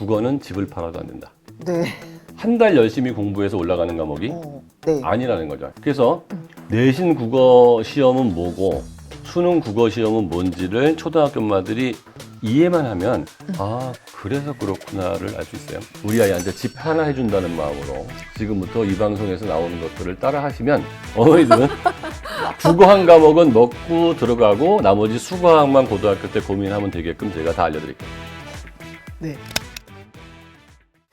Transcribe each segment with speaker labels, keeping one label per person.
Speaker 1: 국어는 집을 팔아도 안 된다.
Speaker 2: 네.
Speaker 1: 한 달 열심히 공부해서 올라가는 과목이
Speaker 2: 네.
Speaker 1: 아니라는 거죠. 그래서 내신 국어 시험은 뭐고 수능 국어 시험은 뭔지를 초등학교 엄마들이 이해만 하면 아 그래서 그렇구나를 알 수 있어요. 우리 아이한테 집 하나 해준다는 마음으로 지금부터 이 방송에서 나오는 것들을 따라 하시면 어머니들은 국어 한 과목은 먹고 들어가고 나머지 수과학만 고등학교 때 고민하면 되게끔 제가 다 알려드릴게요.
Speaker 2: 네.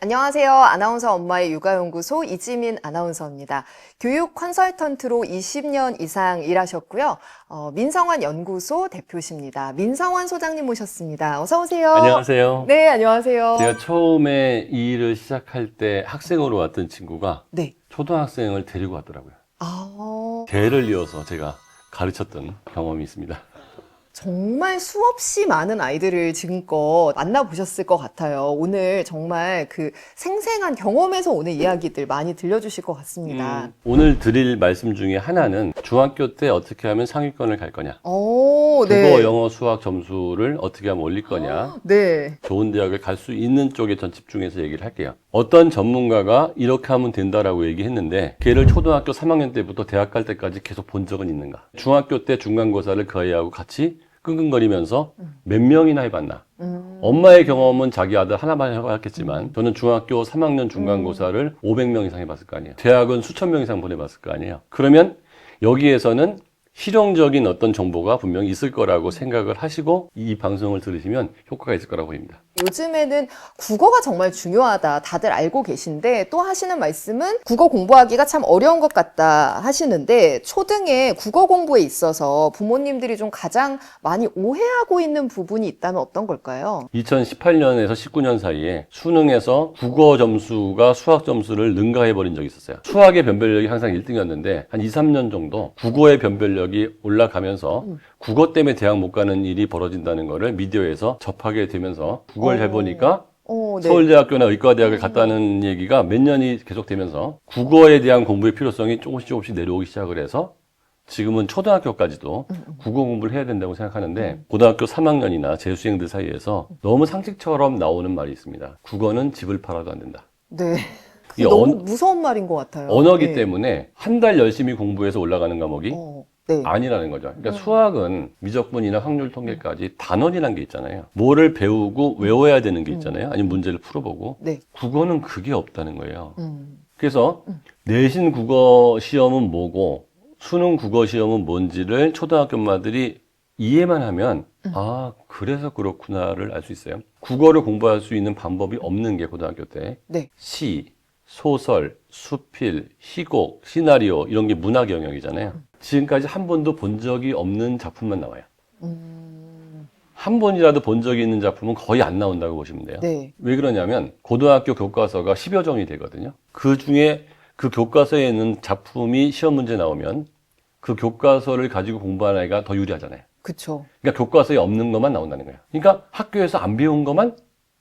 Speaker 2: 안녕하세요. 아나운서 엄마의 육아연구소 이지민 아나운서입니다. 교육 컨설턴트로 20년 이상 일하셨고요. 민성환 연구소 대표십니다. 민성환 소장님 모셨습니다. 어서 오세요.
Speaker 1: 안녕하세요.
Speaker 2: 네, 안녕하세요.
Speaker 1: 제가 처음에 이 일을 시작할 때 학생으로 왔던 친구가
Speaker 2: 네.
Speaker 1: 초등학생을 데리고 왔더라고요.
Speaker 2: 아,
Speaker 1: 대를 이어서 제가 가르쳤던 경험이 있습니다.
Speaker 2: 정말 수없이 많은 아이들을 지금껏 만나보셨을 것 같아요. 오늘 정말 그 생생한 경험에서 오는 이야기들 많이 들려주실 것 같습니다.
Speaker 1: 오늘 드릴 말씀 중에 하나는 중학교 때 어떻게 하면 상위권을 갈 거냐,
Speaker 2: 오,
Speaker 1: 국어,
Speaker 2: 네.
Speaker 1: 영어, 수학 점수를 어떻게 하면 올릴 거냐,
Speaker 2: 네.
Speaker 1: 좋은 대학을 갈 수 있는 쪽에 전 집중해서 얘기를 할게요. 어떤 전문가가 이렇게 하면 된다라고 얘기했는데 걔를 초등학교 3학년 때부터 대학 갈 때까지 계속 본 적은 있는가? 중학교 때 중간고사를 그 아이하고 같이 끙끙거리면서 몇 명이나 해봤나? 엄마의 경험은 자기 아들 하나만 해봤겠지만 저는 중학교 3학년 중간고사를 500명 이상 해봤을 거 아니에요. 대학은 수천 명 이상 보내봤을 거 아니에요. 그러면 여기에서는 실용적인 어떤 정보가 분명히 있을 거라고 생각을 하시고 이 방송을 들으시면 효과가 있을 거라고 보입니다.
Speaker 2: 요즘에는 국어가 정말 중요하다 다들 알고 계신데 또 하시는 말씀은 국어 공부하기가 참 어려운 것 같다 하시는데 초등에 국어 공부에 있어서 부모님들이 좀 가장 많이 오해하고 있는 부분이 있다면 어떤 걸까요?
Speaker 1: 2018년에서 19년 사이에 수능에서 국어 점수가 수학 점수를 능가해버린 적이 있었어요. 수학의 변별력이 항상 1등이었는데 한 2, 3년 정도 국어의 변별력이 올라가면서 국어 때문에 대학 못 가는 일이 벌어진다는 거를 미디어에서 접하게 되면서 국어를 잘 보니까
Speaker 2: 네.
Speaker 1: 서울대학교나 의과대학을 갔다는 얘기가 몇 년이 계속되면서 국어에 대한 공부의 필요성이 조금씩 내려오기 시작을 해서 지금은 초등학교까지도 국어 공부를 해야 된다고 생각하는데 고등학교 3학년이나 재수생들 사이에서 너무 상식처럼 나오는 말이 있습니다. 국어는 집을 팔아도 안 된다.
Speaker 2: 네.
Speaker 1: 이
Speaker 2: 너무 무서운 말인 것 같아요.
Speaker 1: 언어기
Speaker 2: 네.
Speaker 1: 때문에 한 달 열심히 공부해서 올라가는 과목이
Speaker 2: 네.
Speaker 1: 아니라는 거죠. 그러니까 수학은 미적분이나 확률 통계까지 단원이라는 게 있잖아요. 뭐를 배우고 외워야 되는 게 있잖아요. 아니면 문제를 풀어보고.
Speaker 2: 네.
Speaker 1: 국어는 그게 없다는 거예요. 그래서 내신 국어 시험은 뭐고 수능 국어 시험은 뭔지를 초등학교 엄마들이 이해만 하면 아 그래서 그렇구나를 알 수 있어요. 국어를 공부할 수 있는 방법이 없는 게 고등학교 때
Speaker 2: 네.
Speaker 1: 시, 소설, 수필, 희곡, 시나리오 이런 게 문학 영역이잖아요. 지금까지 한 번도 본 적이 없는 작품만 나와요. 한 번이라도 본 적이 있는 작품은 거의 안 나온다고 보시면 돼요.
Speaker 2: 네.
Speaker 1: 왜 그러냐면 고등학교 교과서가 10여 종이 되거든요. 그 중에 그 교과서에 있는 작품이 시험 문제 나오면 그 교과서를 가지고 공부하는 아이가 더 유리하잖아요.
Speaker 2: 그쵸.
Speaker 1: 그러니까 교과서에 없는 것만 나온다는 거예요. 그러니까 학교에서 안 배운 것만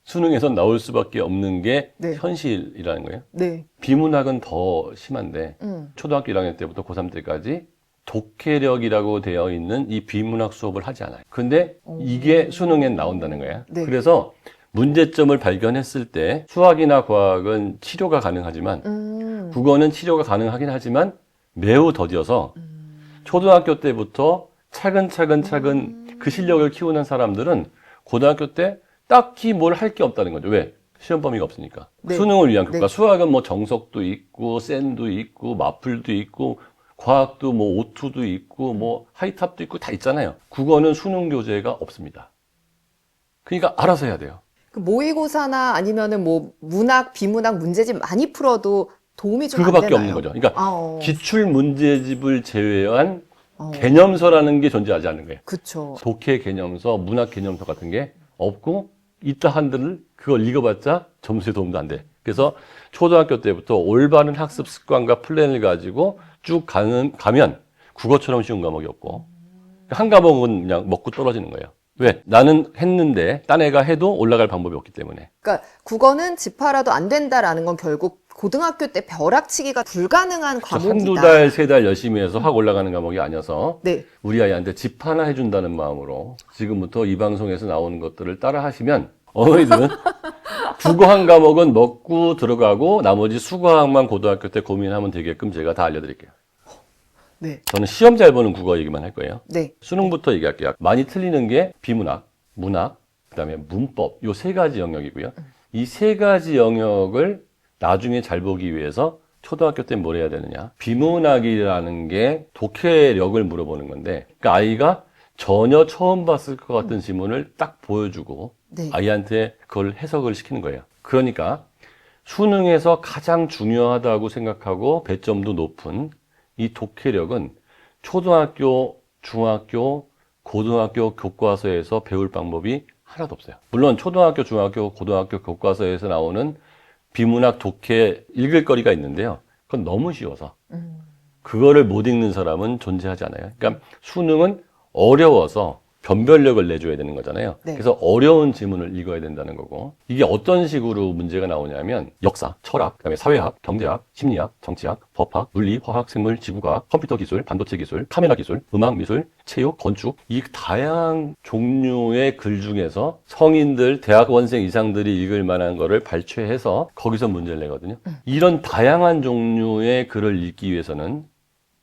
Speaker 1: 수능에서 나올 수밖에 없는 게
Speaker 2: 네.
Speaker 1: 현실이라는 거예요.
Speaker 2: 네.
Speaker 1: 비문학은 더 심한데 초등학교 1학년 때부터 고3 때까지 독해력이라고 되어 있는 이 비문학 수업을 하지 않아요. 근데 이게 수능엔 나온다는 거예요.
Speaker 2: 네.
Speaker 1: 그래서 문제점을 발견했을 때 수학이나 과학은 치료가 가능하지만 국어는 치료가 가능하긴 하지만 매우 더뎌서 초등학교 때부터 차근차근 그 실력을 키우는 사람들은 고등학교 때 딱히 뭘 할 게 없다는 거죠. 왜? 시험 범위가 없으니까.
Speaker 2: 네.
Speaker 1: 수능을 위한 교과.
Speaker 2: 네.
Speaker 1: 수학은 뭐 정석도 있고, 센도 있고, 마플도 있고, 과학도 뭐 오투도 있고, 뭐 하이탑도 있고 다 있잖아요. 국어는 수능 교재가 없습니다. 그러니까 알아서 해야 돼요.
Speaker 2: 그 모의고사나 아니면은 뭐 문학, 비문학 문제집 많이 풀어도 도움이 좀 안
Speaker 1: 그거밖에
Speaker 2: 되나요?
Speaker 1: 없는 거죠. 그러니까
Speaker 2: 아,
Speaker 1: 기출 문제집을 제외한 개념서라는 게 존재하지 않는 거예요.
Speaker 2: 그쵸.
Speaker 1: 독해 개념서, 문학 개념서 같은 게 없고 있다 한들 그걸 읽어봤자 점수에 도움도 안 돼. 그래서 초등학교 때부터 올바른 학습 습관과 플랜을 가지고 쭉 가면 국어처럼 쉬운 과목이 없고 한 과목은 그냥 먹고 떨어지는 거예요. 왜? 나는 했는데 딴 애가 해도 올라갈 방법이 없기 때문에.
Speaker 2: 그러니까 국어는 집 팔아도 안 된다라는 건 결국 고등학교 때 벼락치기가 불가능한 과목이다.
Speaker 1: 한두 달, 세 달 열심히 해서 확 올라가는 과목이 아니어서
Speaker 2: 네.
Speaker 1: 우리 아이한테 집 하나 해준다는 마음으로 지금부터 이 방송에서 나오는 것들을 따라 하시면 어머니들은 국어 한 과목은 먹고 들어가고 나머지 수과학만 고등학교 때 고민하면 되게끔 제가 다 알려드릴게요.
Speaker 2: 네.
Speaker 1: 저는 시험 잘 보는 국어 얘기만 할 거예요.
Speaker 2: 네.
Speaker 1: 수능부터 얘기할게요. 많이 틀리는 게 비문학, 문학, 그다음에 문법 요 세 가지 영역이고요. 이 세 가지 영역을 나중에 잘 보기 위해서 초등학교 때 뭘 해야 되느냐. 비문학이라는 게 독해력을 물어보는 건데 그러니까 아이가 전혀 처음 봤을 것 같은 지문을 딱 보여주고
Speaker 2: 네.
Speaker 1: 아이한테 그걸 해석을 시키는 거예요. 그러니까 수능에서 가장 중요하다고 생각하고 배점도 높은 이 독해력은 초등학교, 중학교, 고등학교 교과서에서 배울 방법이 하나도 없어요. 물론 초등학교, 중학교, 고등학교 교과서에서 나오는 비문학 독해 읽을 거리가 있는데요. 그건 너무 쉬워서 그거를 못 읽는 사람은 존재하지 않아요. 그러니까 수능은 어려워서 변별력을 내줘야 되는 거잖아요.
Speaker 2: 네.
Speaker 1: 그래서 어려운 지문을 읽어야 된다는 거고 이게 어떤 식으로 문제가 나오냐면 역사, 철학, 그다음에 사회학, 경제학, 심리학, 정치학, 법학, 물리, 화학, 생물, 지구과학, 컴퓨터 기술, 반도체 기술, 카메라 기술, 음악, 미술, 체육, 건축 이 다양한 종류의 글 중에서 성인들, 대학원생 이상들이 읽을 만한 거를 발췌해서 거기서 문제를 내거든요. 이런 다양한 종류의 글을 읽기 위해서는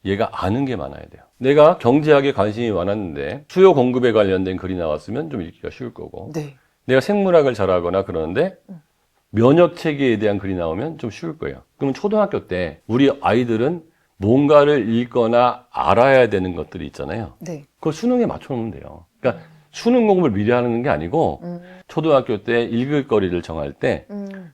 Speaker 1: 얘가 아는 게 많아야 돼요. 내가 경제학에 관심이 많았는데 수요 공급에 관련된 글이 나왔으면 좀 읽기가 쉬울 거고
Speaker 2: 네.
Speaker 1: 내가 생물학을 잘하거나 그러는데 면역 체계에 대한 글이 나오면 좀 쉬울 거예요. 그러면 초등학교 때 우리 아이들은 뭔가를 읽거나 알아야 되는 것들이 있잖아요.
Speaker 2: 네.
Speaker 1: 그걸 수능에 맞춰놓으면 돼요. 그러니까 수능 공부를 미리 하는 게 아니고 초등학교 때 읽을 거리를 정할 때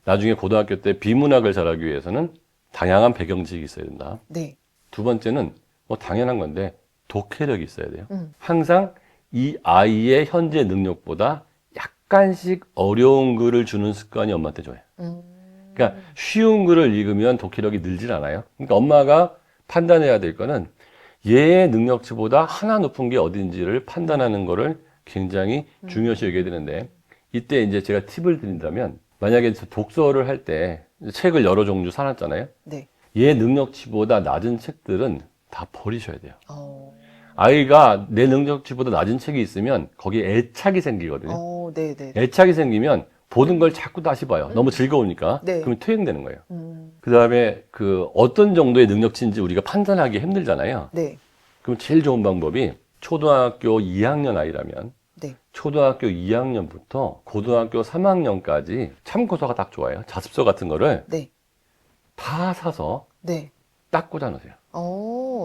Speaker 1: 나중에 고등학교 때 비문학을 잘하기 위해서는 다양한 배경지식이 있어야 된다.
Speaker 2: 네.
Speaker 1: 두 번째는 뭐 당연한 건데 독해력이 있어야 돼요. 항상 이 아이의 현재 능력보다 약간씩 어려운 글을 주는 습관이 엄마한테 좋아요. 그러니까 쉬운 글을 읽으면 독해력이 늘질 않아요. 그러니까 엄마가 판단해야 될 거는 얘의 능력치보다 하나 높은 게 어딘지를 판단하는 거를 굉장히 중요시 여겨야 되는데 이때 이제 제가 팁을 드린다면 만약에 독서를 할 때 책을 여러 종류 사놨잖아요.
Speaker 2: 네.
Speaker 1: 얘 능력치보다 낮은 책들은 다 버리셔야 돼요.
Speaker 2: 어.
Speaker 1: 아이가 내 능력치보다 낮은 책이 있으면 거기에 애착이 생기거든요.
Speaker 2: 네, 네.
Speaker 1: 애착이 생기면 보는 걸 자꾸 다시 봐요. 너무 즐거우니까.
Speaker 2: 네.
Speaker 1: 그러면 퇴행되는 거예요. 그 다음에 그 어떤 정도의 능력치인지 우리가 판단하기 힘들잖아요.
Speaker 2: 네.
Speaker 1: 그럼 제일 좋은 방법이 초등학교 2학년 아이라면
Speaker 2: 네.
Speaker 1: 초등학교 2학년부터 고등학교 3학년까지 참고서가 딱 좋아요. 자습서 같은 거를
Speaker 2: 네.
Speaker 1: 다 사서
Speaker 2: 네.
Speaker 1: 딱 꽂아 놓으세요.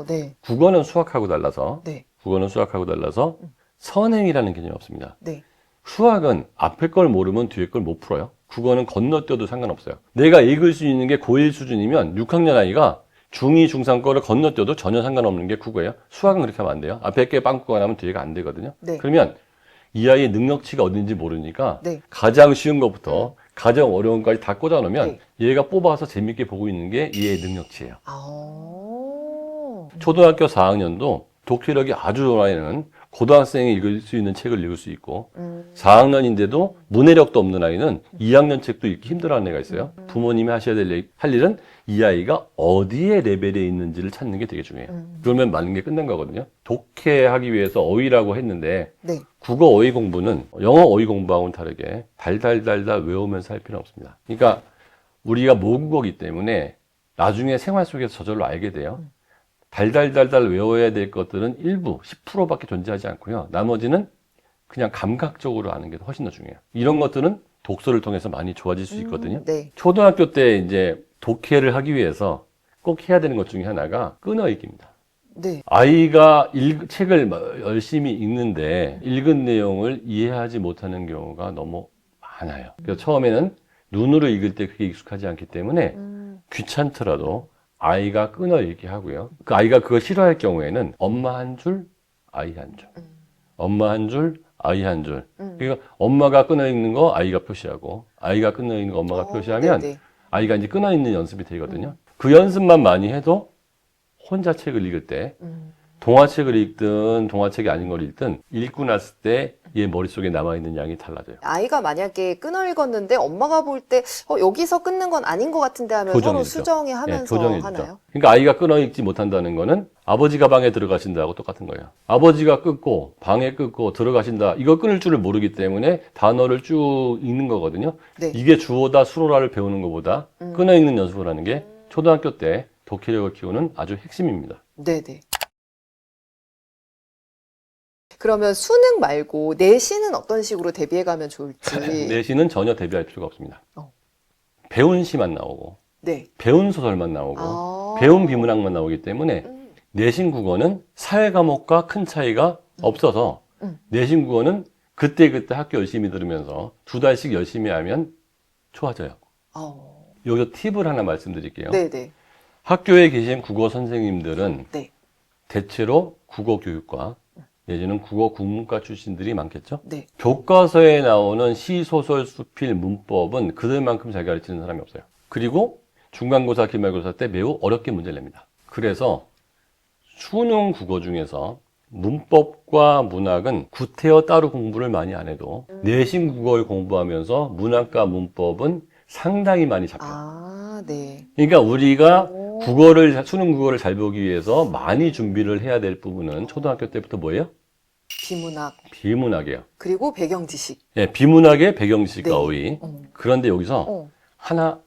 Speaker 2: 네.
Speaker 1: 국어는 수학하고 달라서
Speaker 2: 네.
Speaker 1: 국어는 수학하고 달라서 선행이라는 개념이 없습니다.
Speaker 2: 네.
Speaker 1: 수학은 앞에 걸 모르면 뒤에 걸 못 풀어요. 국어는 건너뛰어도 상관없어요. 내가 읽을 수 있는 게 고1 수준이면 6학년 아이가 중2, 중3 거를 건너뛰어도 전혀 상관없는 게 국어예요. 수학은 그렇게 하면 안 돼요. 앞에 게 빵꾸가 나면 뒤에가 안 되거든요.
Speaker 2: 네.
Speaker 1: 그러면 이 아이의 능력치가 어딘지 모르니까
Speaker 2: 네.
Speaker 1: 가장 쉬운 것부터 가장 어려운 것까지 다 꽂아 놓으면
Speaker 2: 네.
Speaker 1: 얘가 뽑아서 재밌게 보고 있는 게 얘의 능력치예요.
Speaker 2: 아.
Speaker 1: 초등학교 4학년도 독해력이 아주 좋은 아이는 고등학생이 읽을 수 있는 책을 읽을 수 있고 4학년인데도 문해력도 없는 아이는 2학년 책도 읽기 힘들어하는 애가 있어요. 부모님이 하셔야 할 일은 이 아이가 어디에 레벨에 있는지를 찾는 게 되게 중요해요. 그러면 많은 게 끝난 거거든요. 독해하기 위해서 어휘라고 했는데
Speaker 2: 네.
Speaker 1: 국어 어휘 공부는 영어 어휘 공부하고는 다르게 달달달달 외우면서 할 필요는 없습니다. 그러니까 우리가 모국어이기 때문에 나중에 생활 속에서 저절로 알게 돼요. 달달달달 외워야 될 것들은 일부 10%밖에 존재하지 않고요. 나머지는 그냥 감각적으로 아는 게 훨씬 더 중요해요. 이런 것들은 독서를 통해서 많이 좋아질 수 있거든요.
Speaker 2: 네.
Speaker 1: 초등학교 때 이제 독해를 하기 위해서 꼭 해야 되는 것 중에 하나가 끊어읽기입니다.
Speaker 2: 네.
Speaker 1: 아이가 책을 열심히 읽는데 읽은 내용을 이해하지 못하는 경우가 너무 많아요. 그래서 처음에는 눈으로 읽을 때 그게 익숙하지 않기 때문에 귀찮더라도 아이가 끊어 읽기 하고요. 그 아이가 그거 싫어할 경우에는 엄마 한 줄, 아이 한 줄. 엄마 한 줄, 아이 한 줄. 그러니까 엄마가 끊어 읽는 거 아이가 표시하고 아이가 끊어 읽는 거 엄마가 표시하면
Speaker 2: 네네.
Speaker 1: 아이가 이제 끊어 읽는 연습이 되거든요. 그 연습만 많이 해도 혼자 책을 읽을 때 동화책을 읽든 동화책이 아닌 걸 읽든 읽고 났을 때 얘 머릿속에 남아있는 양이 달라져요.
Speaker 2: 아이가 만약에 끊어 읽었는데 엄마가 볼 때 여기서 끊는 건 아닌 것 같은데 하면 서로
Speaker 1: 교정해주죠.
Speaker 2: 수정해 하면서
Speaker 1: 교정해주죠.
Speaker 2: 하나요?
Speaker 1: 그러니까 아이가 끊어 읽지 못한다는 거는 아버지가 방에 들어가신다고 똑같은 거예요. 아버지가 끊고 방에 끊고 들어가신다. 이거 끊을 줄을 모르기 때문에 단어를 쭉 읽는 거거든요.
Speaker 2: 네.
Speaker 1: 이게 주어다 수로라를 배우는 것보다 끊어 읽는 연습을 하는 게 초등학교 때 독해력을 키우는 아주 핵심입니다.
Speaker 2: 네네. 그러면 수능 말고 내신은 어떤 식으로 대비해가면 좋을지.
Speaker 1: 내신은 전혀 대비할 필요가 없습니다.
Speaker 2: 어.
Speaker 1: 배운 시만 나오고
Speaker 2: 네.
Speaker 1: 배운 소설만 나오고
Speaker 2: 아.
Speaker 1: 배운 비문학만 나오기 때문에 내신 국어는 사회 과목과 큰 차이가 없어서 내신 국어는 그때그때 학교 열심히 들으면서 2달씩 열심히 하면 좋아져요. 여기서 팁을 하나 말씀드릴게요.
Speaker 2: 네네.
Speaker 1: 학교에 계신 국어 선생님들은
Speaker 2: 네.
Speaker 1: 대체로 국어 교육과 내지는 국어 국문과 출신들이 많겠죠?
Speaker 2: 네.
Speaker 1: 교과서에 나오는 시, 소설, 수필, 문법은 그들만큼 잘 가르치는 사람이 없어요. 그리고 중간고사, 기말고사 때 매우 어렵게 문제를 냅니다. 그래서 수능 국어 중에서 문법과 문학은 구태여 따로 공부를 많이 안 해도 내신 국어를 공부하면서 문학과 문법은 상당히 많이 잡혀요.
Speaker 2: 아, 네.
Speaker 1: 그러니까 우리가 수능 국어를 잘 보기 위해서 많이 준비를 해야 될 부분은 초등학교 때부터 뭐예요?
Speaker 2: 비문학.
Speaker 1: 비문학이에요.
Speaker 2: 그리고 배경 지식.
Speaker 1: 예, 비문학의 배경지식
Speaker 2: 네.
Speaker 1: 어휘. 그런데 여기서 하나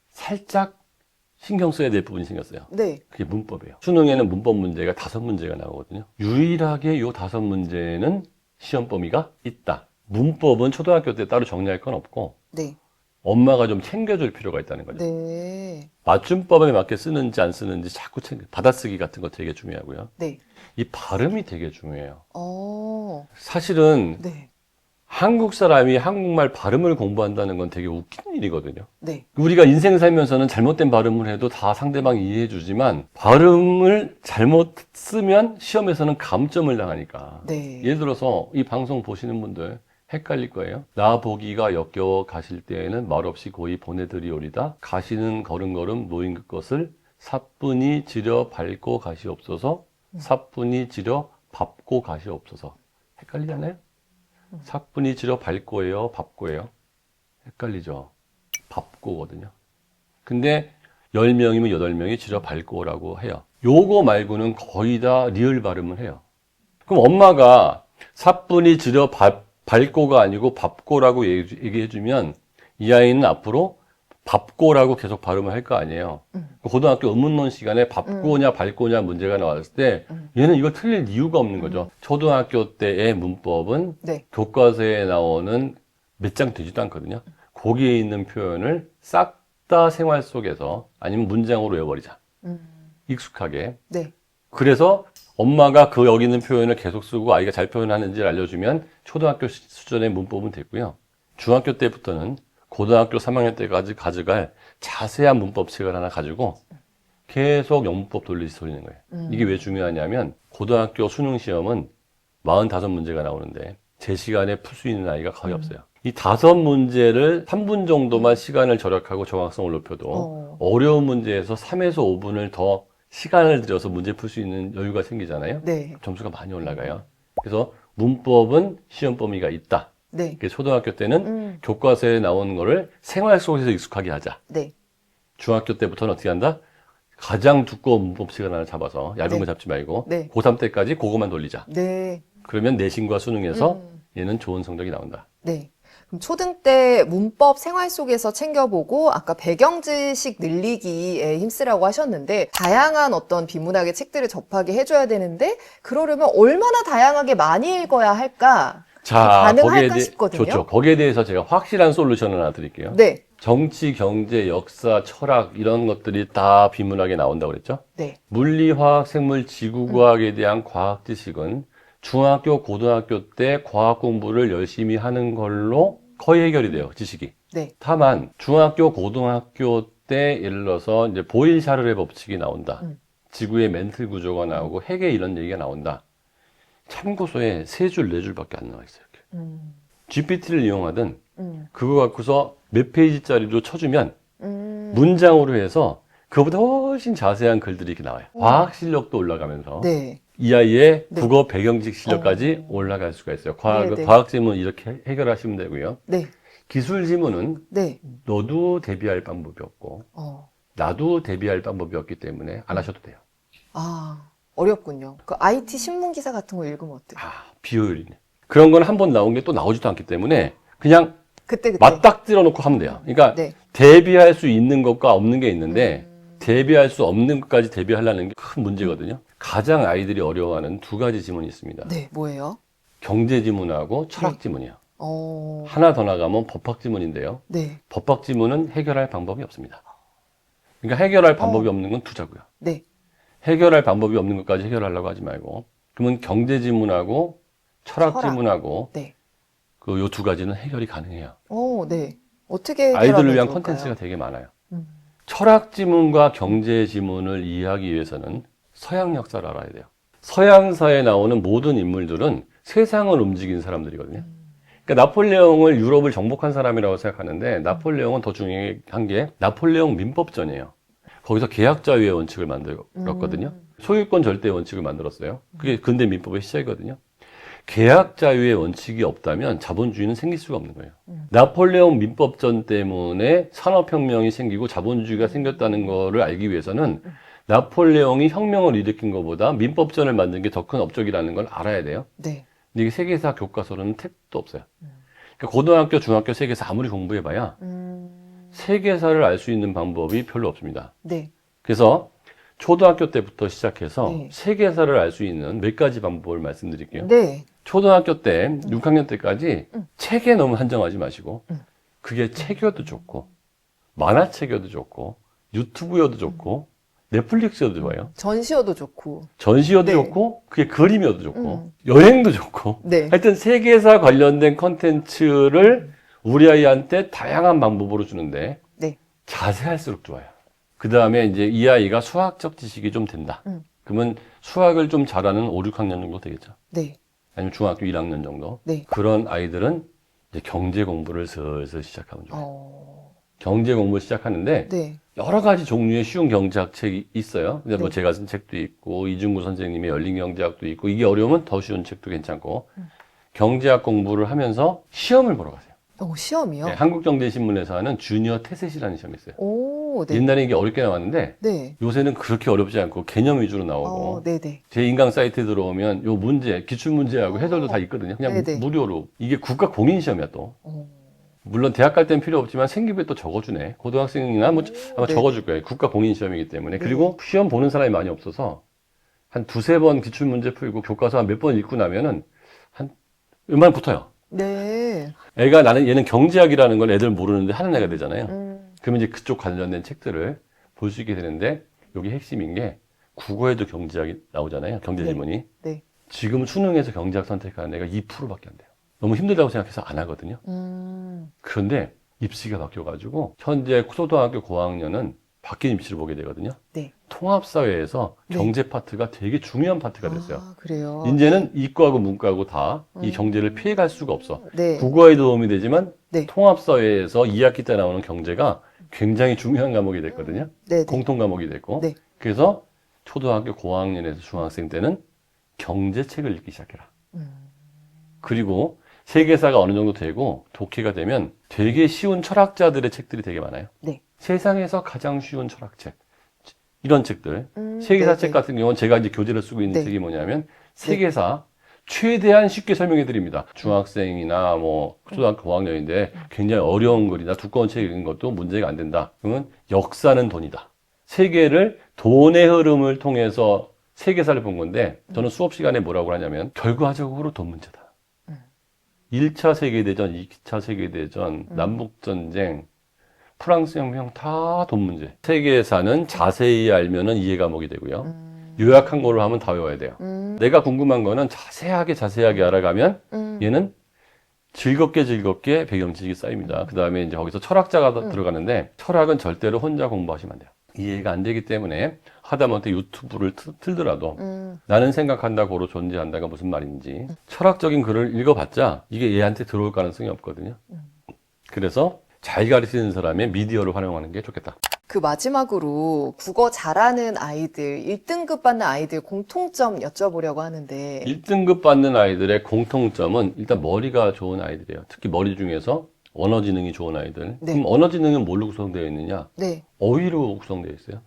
Speaker 1: 살짝 신경 써야 될 부분이 생겼어요.
Speaker 2: 네.
Speaker 1: 그게 문법이에요. 수능에는 문법 문제가 5문제가 나오거든요. 유일하게 이 5문제는 시험 범위가 있다. 문법은 초등학교 때 따로 정리할 건 없고
Speaker 2: 네.
Speaker 1: 엄마가 좀 챙겨줄 필요가 있다는 거죠.
Speaker 2: 네.
Speaker 1: 맞춤법에 맞게 쓰는지 안 쓰는지 자꾸 받아쓰기 같은 거 되게 중요하고요.
Speaker 2: 네.
Speaker 1: 이 발음이 되게 중요해요. 사실은
Speaker 2: 네.
Speaker 1: 한국 사람이 한국말 발음을 공부한다는 건 되게 웃긴 일이거든요.
Speaker 2: 네.
Speaker 1: 우리가 인생 살면서는 잘못된 발음을 해도 다 상대방이 이해해 주지만 발음을 잘못 쓰면 시험에서는 감점을 당하니까.
Speaker 2: 네.
Speaker 1: 예를 들어서 이 방송 보시는 분들 헷갈릴 거예요. 나 보기가 역겨워 가실 때에는 말없이 고이 보내드리오리다. 가시는 걸음걸음 노인 그 것을 사뿐히 지려 밟고 가시옵소서. 사뿐히 지려 밟고 가시옵소서. 헷갈리잖아요? 사뿐히 지려 밟고예요, 밟고예요. 헷갈리죠? 밟고거든요. 근데 10명이면 8명이 지려 밟고라고 해요. 요거 말고는 거의 다 리을 발음을 해요. 그럼 엄마가 사뿐히 지려 밟고가 아니고 밟고라고 얘기해주면 이 아이는 앞으로 밟고라고 계속 발음을 할 거 아니에요. 고등학교 의문론 시간에 밟고냐 밟고냐 문제가 나왔을 때 얘는 이거 틀릴 이유가 없는 거죠. 초등학교 때의 문법은
Speaker 2: 네.
Speaker 1: 교과서에 나오는 몇 장 되지도 않거든요. 거기에 있는 표현을 싹 다 생활 속에서 아니면 문장으로 외워버리자. 익숙하게.
Speaker 2: 네.
Speaker 1: 그래서 엄마가 여기 있는 표현을 계속 쓰고 아이가 잘 표현하는지를 알려주면 초등학교 수준의 문법은 됐고요. 중학교 때부터는 고등학교 3학년 때까지 가져갈 자세한 문법책을 하나 가지고 계속 영문법 돌리듯이 돌리는 거예요. 이게 왜 중요하냐면 고등학교 수능 시험은 45문제가 나오는데 제 시간에 풀 수 있는 아이가 거의 없어요. 이 5문제를 3분 정도만 시간을 절약하고 정확성을 높여도 어려운 문제에서 3에서 5분을 더 시간을 들여서 문제 풀 수 있는 여유가 생기잖아요.
Speaker 2: 네.
Speaker 1: 점수가 많이 올라가요. 그래서 문법은 시험 범위가 있다.
Speaker 2: 네.
Speaker 1: 초등학교 때는 교과서에 나오는 거를 생활 속에서 익숙하게 하자.
Speaker 2: 네.
Speaker 1: 중학교 때부터는 어떻게 한다? 가장 두꺼운 문법책을 하나 잡아서 얇은
Speaker 2: 네.
Speaker 1: 거 잡지 말고
Speaker 2: 네.
Speaker 1: 고3 때까지 그거만 돌리자.
Speaker 2: 네.
Speaker 1: 그러면 내신과 수능에서 얘는 좋은 성적이 나온다.
Speaker 2: 네. 그럼 초등 때 문법 생활 속에서 챙겨보고 아까 배경 지식 늘리기에 힘쓰라고 하셨는데 다양한 어떤 비문학의 책들을 접하게 해줘야 되는데 그러려면 얼마나 다양하게 많이 읽어야 할까? 가능할까 싶거든요.
Speaker 1: 좋죠. 거기에 대해서 제가 확실한 솔루션을 하나 드릴게요.
Speaker 2: 네.
Speaker 1: 정치, 경제, 역사, 철학 이런 것들이 다 비문학에 나온다고 그랬죠?
Speaker 2: 네.
Speaker 1: 물리, 화학, 생물, 지구과학에 대한 과학 지식은 중학교, 고등학교 때 과학 공부를 열심히 하는 걸로 거의 해결이 돼요, 지식이.
Speaker 2: 네.
Speaker 1: 다만 중학교, 고등학교 때 예를 들어서 이제 보일-샤를의 법칙이 나온다. 지구의 멘틀 구조가 나오고 핵에 이런 얘기가 나온다. 참고서에 3줄, 4줄밖에 안 나와 있어요. 이렇게. GPT를 이용하든 그거 갖고서 몇 페이지짜리로 쳐주면 문장으로 해서 그거보다 훨씬 자세한 글들이 이렇게 나와요. 과학 실력도 올라가면서
Speaker 2: 네.
Speaker 1: 이 아이의
Speaker 2: 네.
Speaker 1: 국어 배경지식 실력까지 올라갈 수가 있어요.
Speaker 2: 네.
Speaker 1: 과학 지문 이렇게 해결하시면 되고요.
Speaker 2: 네.
Speaker 1: 기술 지문은
Speaker 2: 네.
Speaker 1: 너도 대비할 방법이 없고 나도 대비할 방법이 없기 때문에 안 하셔도 돼요.
Speaker 2: 아, 어렵군요. 그 IT 신문 기사 같은 거 읽으면 어때요?
Speaker 1: 비효율이네. 그런 건 한 번 나온 게 또 나오지도 않기 때문에 그냥
Speaker 2: 그때.
Speaker 1: 맞닥뜨려 놓고 하면 돼요. 그러니까
Speaker 2: 네.
Speaker 1: 대비할 수 있는 것과 없는 게 있는데 대비할 수 없는 것까지 대비하려는 게 큰 문제거든요. 가장 아이들이 어려워하는 두 가지 지문이 있습니다.
Speaker 2: 네, 뭐예요?
Speaker 1: 경제 지문하고 철학 지문이요.
Speaker 2: 어,
Speaker 1: 하나 더 나가면 법학 지문인데요.
Speaker 2: 네.
Speaker 1: 법학 지문은 해결할 방법이 없습니다. 그러니까 해결할 방법이 없는 건 투자고요.
Speaker 2: 네.
Speaker 1: 해결할 방법이 없는 것까지 해결하려고 하지 말고 그러면 경제 지문하고 철학 지문하고
Speaker 2: 네.
Speaker 1: 그 요 두 가지는 해결이 가능해요.
Speaker 2: 네. 어떻게
Speaker 1: 아이들을 위한
Speaker 2: 해결하면
Speaker 1: 콘텐츠가
Speaker 2: 좋을까요?
Speaker 1: 되게 많아요. 철학 지문과 경제 지문을 이해하기 위해서는 서양 역사를 알아야 돼요. 서양사에 나오는 모든 인물들은 세상을 움직인 사람들이거든요. 그러니까 나폴레옹을 유럽을 정복한 사람이라고 생각하는데 나폴레옹은 더 중요한 게 나폴레옹 민법전이에요. 거기서 계약자유의 원칙을 만들었거든요. 소유권 절대의 원칙을 만들었어요. 그게 근대 민법의 시작이거든요. 계약자유의 원칙이 없다면 자본주의는 생길 수가 없는 거예요. 나폴레옹 민법전 때문에 산업혁명이 생기고 자본주의가 생겼다는 거를 알기 위해서는 나폴레옹이 혁명을 일으킨 것보다 민법전을 만든 게 더 큰 업적이라는 걸 알아야 돼요.
Speaker 2: 네.
Speaker 1: 근데 이게 세계사 교과서로는 택도 없어요. 그러니까 고등학교, 중학교 세계사 아무리 공부해봐야 세계사를 알 수 있는 방법이 별로 없습니다.
Speaker 2: 네.
Speaker 1: 그래서 초등학교 때부터 시작해서
Speaker 2: 네.
Speaker 1: 세계사를 알 수 있는 몇 가지 방법을 말씀드릴게요.
Speaker 2: 네.
Speaker 1: 초등학교 때 6학년 때까지 책에 너무 한정하지 마시고 그게 책이어도 좋고 만화책이어도 좋고 유튜브여도 좋고 넷플릭스여도 좋아요.
Speaker 2: 전시여도 좋고.
Speaker 1: 전시여도
Speaker 2: 네.
Speaker 1: 좋고 그게 그림이어도 좋고 여행도 좋고
Speaker 2: 네.
Speaker 1: 하여튼 세계사 관련된 콘텐츠를 우리 아이한테 다양한 방법으로 주는데
Speaker 2: 네.
Speaker 1: 자세할수록 좋아요. 그 다음에 이제 이 아이가 수학적 지식이 좀 된다. 그러면 수학을 좀 잘하는 5, 6학년 정도 되겠죠.
Speaker 2: 네.
Speaker 1: 아니면 중학교 1학년 정도.
Speaker 2: 네.
Speaker 1: 그런 아이들은 이제 경제 공부를 슬슬 시작하면 좋아요. 경제 공부를 시작하는데
Speaker 2: 네.
Speaker 1: 여러 가지 종류의 쉬운 경제학 책이 있어요. 근데 뭐
Speaker 2: 네.
Speaker 1: 제가 쓴 책도 있고 이중구 선생님의 열린 경제학도 있고 이게 어려우면 더 쉬운 책도 괜찮고 경제학 공부를 하면서 시험을 보러 가세요.
Speaker 2: 시험이요?
Speaker 1: 네, 한국경제신문에서 하는 주니어 테셋이라는 시험이 있어요.
Speaker 2: 오, 네.
Speaker 1: 옛날에 이게 어렵게 나왔는데
Speaker 2: 네.
Speaker 1: 요새는 그렇게 어렵지 않고 개념 위주로 나오고
Speaker 2: 네네.
Speaker 1: 제 인강 사이트에 들어오면 요 문제, 기출문제하고 해설도 다 있거든요. 그냥
Speaker 2: 네네.
Speaker 1: 무료로. 이게 국가 공인 시험이야 또.
Speaker 2: 어,
Speaker 1: 물론 대학 갈 땐 필요 없지만 생기부에 또 적어주네. 고등학생이나 뭐 아마
Speaker 2: 네.
Speaker 1: 적어줄 거예요. 국가 공인 시험이기 때문에.
Speaker 2: 네.
Speaker 1: 그리고 시험 보는 사람이 많이 없어서 한 두세 번 기출문제 풀고 교과서 한 몇 번 읽고 나면은 한 웬만하면 붙어요.
Speaker 2: 네.
Speaker 1: 애가 나는 얘는 경제학이라는 걸 애들 모르는데 하는 애가 되잖아요. 그러면 이제 그쪽 관련된 책들을 볼 수 있게 되는데 여기 핵심인 게 국어에도 경제학이 나오잖아요. 경제 지문이.
Speaker 2: 네.
Speaker 1: 지금 수능에서 경제학 선택하는 애가 2%밖에 안 돼요. 너무 힘들다고 생각해서 안 하거든요. 그런데 입시가 바뀌어가지고 현재 초등학교 고학년은 바뀐 입시를 보게 되거든요.
Speaker 2: 네.
Speaker 1: 통합사회에서
Speaker 2: 네.
Speaker 1: 경제 파트가 되게 중요한 파트가 됐어요.
Speaker 2: 아, 그래요?
Speaker 1: 이제는 이과하고 문과하고 다 이 경제를 피해갈 수가 없어.
Speaker 2: 네.
Speaker 1: 국어에 도움이 되지만
Speaker 2: 네.
Speaker 1: 통합사회에서 2학기 때 나오는 경제가 굉장히 중요한 과목이 됐거든요.
Speaker 2: 네.
Speaker 1: 공통 과목이 됐고.
Speaker 2: 네.
Speaker 1: 그래서 초등학교 고학년에서 중학생 때는 경제책을 읽기 시작해라. 그리고 세계사가 어느 정도 되고 독해가 되면 되게 쉬운 철학자들의 책들이 되게 많아요.
Speaker 2: 네.
Speaker 1: 세상에서 가장 쉬운 철학책. 이런 책들. 세계사
Speaker 2: 네,
Speaker 1: 책
Speaker 2: 네.
Speaker 1: 같은 경우는 제가 이제 교재를 쓰고 있는
Speaker 2: 네.
Speaker 1: 책이 뭐냐면 세계사 최대한 쉽게 설명해 드립니다. 중학생이나 뭐 초등학교 고학년인데 굉장히 어려운 글이나 두꺼운 책 읽는 것도 문제가 안 된다. 그러면 역사는 돈이다. 세계를 돈의 흐름을 통해서 세계사를 본 건데 저는 수업 시간에 뭐라고 하냐면 결과적으로 돈 문제다. 1차 세계대전, 2차 세계대전, 남북전쟁, 프랑스 혁명 다 돈 문제. 세계사는 자세히 알면은 이해 과목이 되고요. 요약한 걸로 하면 다 외워야 돼요. 내가 궁금한 거는 자세하게 알아가면 얘는 즐겁게 배경지식이 쌓입니다. 그 다음에 이제 거기서 철학자가 들어가는데 철학은 절대로 혼자 공부하시면 안 돼요. 이해가 안 되기 때문에 하다못해 유튜브를 틀더라도 나는 생각한다 고로 존재한다가 무슨 말인지 철학적인 글을 읽어봤자 이게 얘한테 들어올 가능성이 없거든요. 그래서 잘 가르치는 사람의 미디어를 활용하는 게 좋겠다.
Speaker 2: 그 마지막으로 국어 잘하는 아이들, 1등급 받는 아이들 공통점 여쭤보려고 하는데
Speaker 1: 1등급 받는 아이들의 공통점은 일단 머리가 좋은 아이들이에요. 특히 머리 중에서 언어 지능이 좋은 아이들.
Speaker 2: 네.
Speaker 1: 그럼 언어 지능은 뭘로 구성되어 있느냐?
Speaker 2: 네.
Speaker 1: 어휘로 구성되어 있어요.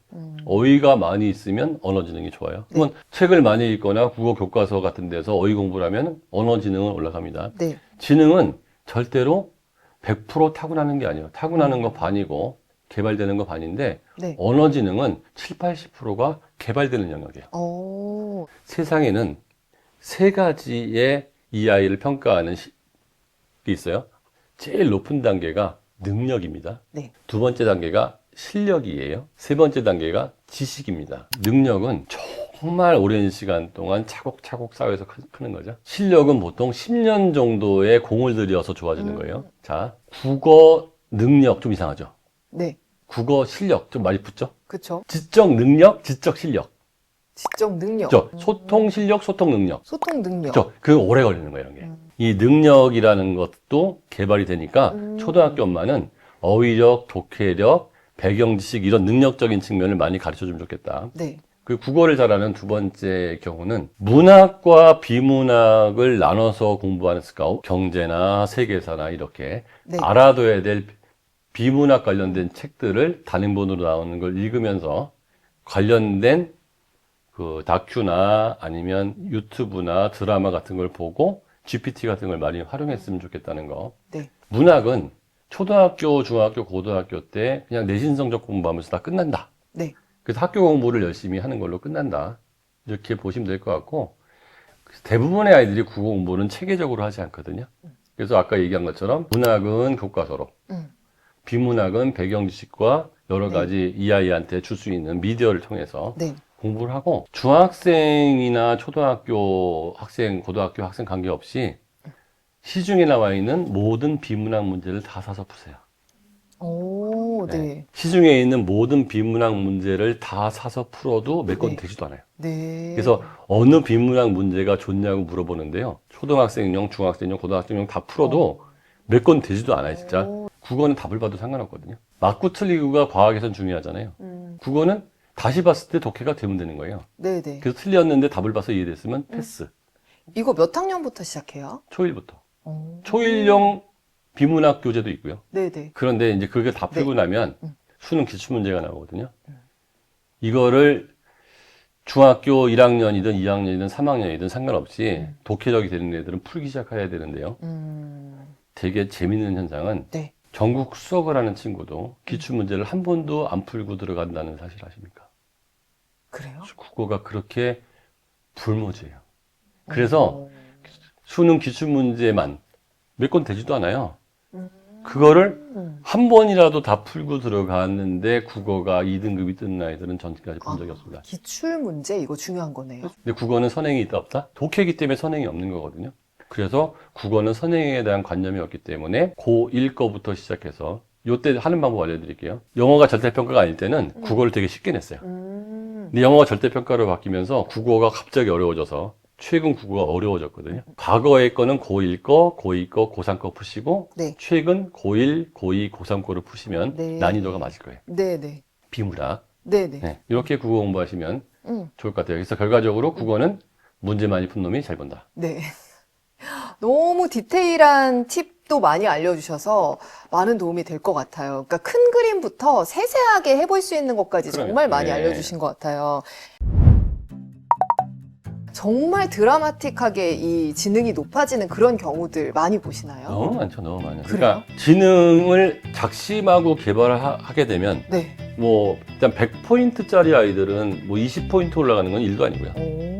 Speaker 1: 어휘가 많이 있으면 언어 지능이 좋아요. 그러면 책을 많이 읽거나 국어 교과서 같은 데서 어휘 공부를 하면 언어 지능은 올라갑니다.
Speaker 2: 네.
Speaker 1: 지능은 절대로 100% 타고나는 게 아니에요. 타고나는 거 반이고 개발되는 거 반인데
Speaker 2: 네.
Speaker 1: 언어 지능은 7, 80%가 개발되는 영역이에요.
Speaker 2: 오.
Speaker 1: 세상에는 세 가지의 이 아이를 평가하는 게 있어요. 제일 높은 단계가 능력입니다.
Speaker 2: 네.
Speaker 1: 두 번째 단계가 실력이에요. 세 번째 단계가 지식입니다. 능력은 정말 오랜 시간 동안 차곡차곡 쌓여서 크는 거죠. 실력은 보통 10년 정도의 공을 들여서 좋아지는 거예요. 자, 국어 능력 좀 이상하죠?
Speaker 2: 네.
Speaker 1: 국어 실력 좀 많이 붙죠?
Speaker 2: 그쵸.
Speaker 1: 지적 능력, 지적 실력.
Speaker 2: 지적 능력.
Speaker 1: 그죠? 소통 실력, 소통 능력.
Speaker 2: 소통 능력.
Speaker 1: 그죠? 그 오래 걸리는 거예요, 이런 게. 이 능력이라는 것도 개발이 되니까 초등학교 엄마는 어휘력, 독해력, 배경 지식 이런 능력적인 측면을 많이 가르쳐 주면 좋겠다.
Speaker 2: 네.
Speaker 1: 그 국어를 잘하는 두 번째 경우는 문학과 비문학을 나눠서 공부하는 스카웃, 경제나 세계사나 이렇게
Speaker 2: 네.
Speaker 1: 알아둬야 될 비문학 관련된 책들을 단행본으로 나오는 걸 읽으면서 관련된 그 다큐나 아니면 유튜브나 드라마 같은 걸 보고 GPT 같은 걸 많이 활용했으면 좋겠다는 거.
Speaker 2: 네.
Speaker 1: 문학은 초등학교, 중학교, 고등학교 때 그냥 내신 성적 공부하면서 다 끝난다.
Speaker 2: 네.
Speaker 1: 그래서 학교 공부를 열심히 하는 걸로 끝난다. 이렇게 보시면 될 것 같고, 대부분의 아이들이 국어 공부는 체계적으로 하지 않거든요. 그래서 아까 얘기한 것처럼 문학은 교과서로, 비문학은 배경 지식과 여러 가지 이 아이한테 줄 수 있는 미디어를 통해서
Speaker 2: 네.
Speaker 1: 공부를 하고, 중학생이나 초등학교 학생, 고등학교 학생 관계없이 시중에 나와 있는 모든 비문학 문제를 다 사서 푸세요.
Speaker 2: 오, 네.
Speaker 1: 시중에 있는 모든 비문학 문제를 다 사서 풀어도 몇 건
Speaker 2: 네.
Speaker 1: 되지도 않아요.
Speaker 2: 네.
Speaker 1: 그래서 어느 비문학 문제가 좋냐고 물어보는데요. 초등학생용, 중학생용, 고등학생용 다 풀어도 몇 건 되지도 않아요, 진짜. 국어는 답을 봐도 상관없거든요. 맞고 틀리고가 과학에선 중요하잖아요. 국어는 다시 봤을 때 독해가 되면 되는 거예요.
Speaker 2: 네네.
Speaker 1: 그래서 틀렸는데 답을 봐서 이해됐으면 패스.
Speaker 2: 이거 몇 학년부터 시작해요?
Speaker 1: 초일부터.
Speaker 2: 오.
Speaker 1: 초일용 비문학 교재도 있고요.
Speaker 2: 네네.
Speaker 1: 그런데 이제 그게 다 풀고
Speaker 2: 네.
Speaker 1: 나면 수능 기출문제가 나오거든요. 이거를 중학교 1학년이든 2학년이든 3학년이든 상관없이 독해력이 되는 애들은 풀기 시작해야 되는데요. 되게 재밌는 현상은
Speaker 2: 네.
Speaker 1: 전국 수석을 하는 친구도 기출문제를 한 번도 안 풀고 들어간다는 사실 아십니까?
Speaker 2: 그래요?
Speaker 1: 국어가 그렇게 불모지예요. 그래서 수능 기출문제만 몇 건 되지도 않아요. 그거를 한 번이라도 다 풀고 들어갔는데 국어가 2등급이 뜨는 아이들은 전까지 본 적이 없습니다.
Speaker 2: 기출 문제 이거 중요한 거네요.
Speaker 1: 근데 국어는 선행이 있다 없다? 독해이기 때문에 선행이 없는 거거든요. 그래서 국어는 선행에 대한 관념이 없기 때문에 고1 거부터 시작해서 요때 하는 방법 알려드릴게요. 영어가 절대평가가 아닐 때는 국어를 되게 쉽게 냈어요. 근데 영어가 절대평가로 바뀌면서 국어가 갑자기 어려워져서 최근 국어가 어려워졌거든요. 과거의 거는 고1 거, 고2 거, 고3 거 푸시고
Speaker 2: 네.
Speaker 1: 최근 고1, 고2, 고3 거를 푸시면
Speaker 2: 네.
Speaker 1: 난이도가 맞을 거예요.
Speaker 2: 네네.
Speaker 1: 비문학.
Speaker 2: 네네.
Speaker 1: 네. 이렇게 국어 공부하시면 좋을 것 같아요. 그래서 결과적으로 국어는 문제 많이 푼 놈이 잘 본다.
Speaker 2: 네. 너무 디테일한 팁도 많이 알려주셔서 많은 도움이 될 것 같아요. 그러니까 큰 그림부터 세세하게 해볼 수 있는 것까지
Speaker 1: 그럼요.
Speaker 2: 정말 많이
Speaker 1: 네.
Speaker 2: 알려주신 것 같아요. 정말 드라마틱하게 이 지능이 높아지는 그런 경우들 많이 보시나요?
Speaker 1: 너무 많죠, 너무 많아요.
Speaker 2: 그래요?
Speaker 1: 그러니까 지능을 작심하고 개발을 하게 되면
Speaker 2: 네.
Speaker 1: 뭐 일단 100포인트짜리 아이들은 뭐 20포인트 올라가는 건 일도 아니고요.
Speaker 2: 오.